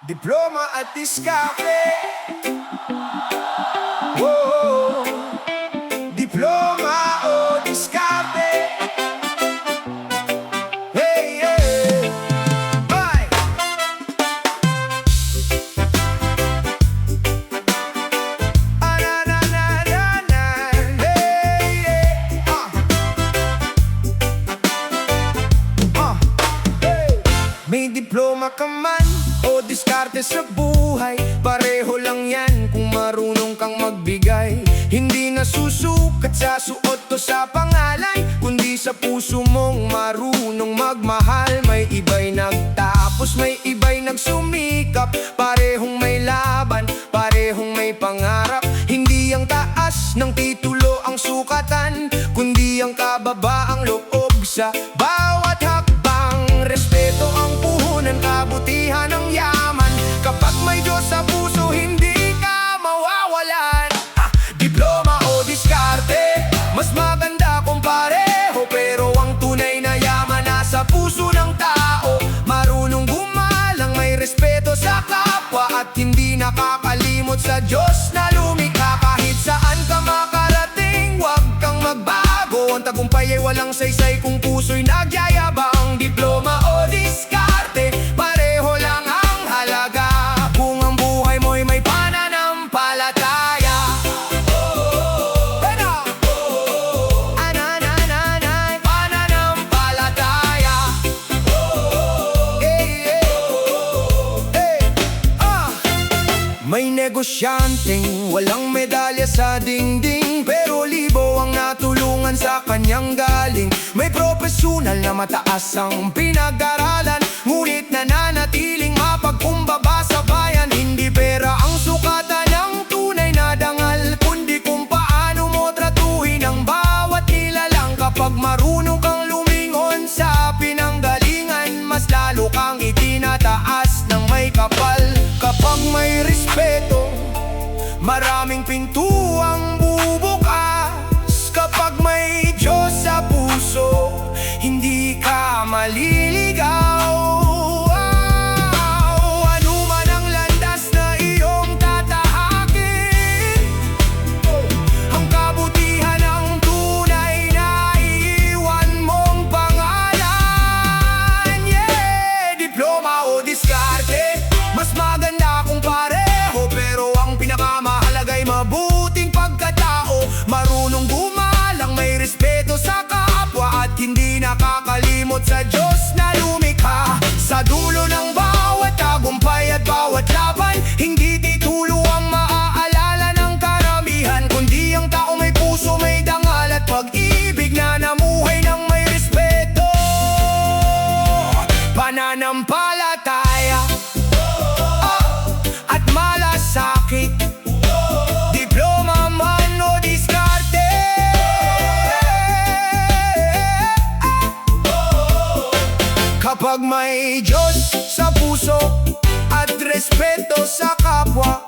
diploma at diskarte. Oh, diploma o diskarte. Hey, hey, bye. Na, hey, hey. Hey. May diploma ka man o diskarte sa buhay, pareho lang yan kung marunong kang magbigay. Hindi nasusukat sa suot o sa pangalan, kundi sa puso mong marunong magmahal. May iba'y nagtapos, may iba'y nagsumikap, parehong may laban, parehong may pangarap. Hindi ang taas ng titulo ang sukatan, kundi ang kababaang loob sa bawat hakbang. Respeto ang puhunan, kabutihan ang yaman. Kapag may Diyos sa puso, hindi ka mawawalan. Diploma o diskarte, mas maganda kung pareho. Pero ang tunay na yaman nasa puso ng tao. Marunong gumalang, may respeto sa kapwa, at hindi nakakalimot sa Diyos na lumikha. Kahit saan ka makarating, huwag kang magbago. Ang tagumpay ay walang saysay kung puso'y nagyayabang. Diploma o diskarte, pareho lang ang halaga kung ang buhay mo'y may pananampalataya. Pananampalataya. May negosyanteng walang medalya sa dingding, pero libo ang natulungan sa kanyang galing. May profesional na mataas ang pinag-aralan, ngunit nananatiling mapagkumbaba sa bayan. Hindi pera ang sukatan ng tunay na dangal, kundi kung paano mo tratuhin ang bawat nilalang. Kapag marunong kang lumingon sa pinanggalingan, mas lalo kang itinataas ng may kapal. Kapag may respeto, maraming pintuang bubukas. Kapag may Diyos sa puso, hindi ka maliligaw. Ano man ang landas na iyong tatahakin, ang kabutihan ang tunay na iiwan mong pangalan. Diploma o diskarte, mas maganda kung pareho. Pero ang pinakamahalaga ay mabuting pagkatao. Marunong gumalang, may respeto sa kapwa, at hindi nakakalimot sa Diyos na lumikha. Sa dulo ng bawat tagumpay at bawat laban, hindi titulo ang maaalala ng karamihan, kundi ang tao may puso, may dangal at pag-ibig na namuhay ng may respeto. Pananampalataya at malasakit, diploma man o diskarte. Kapag may Diyos sa puso at respeto sa kapwa,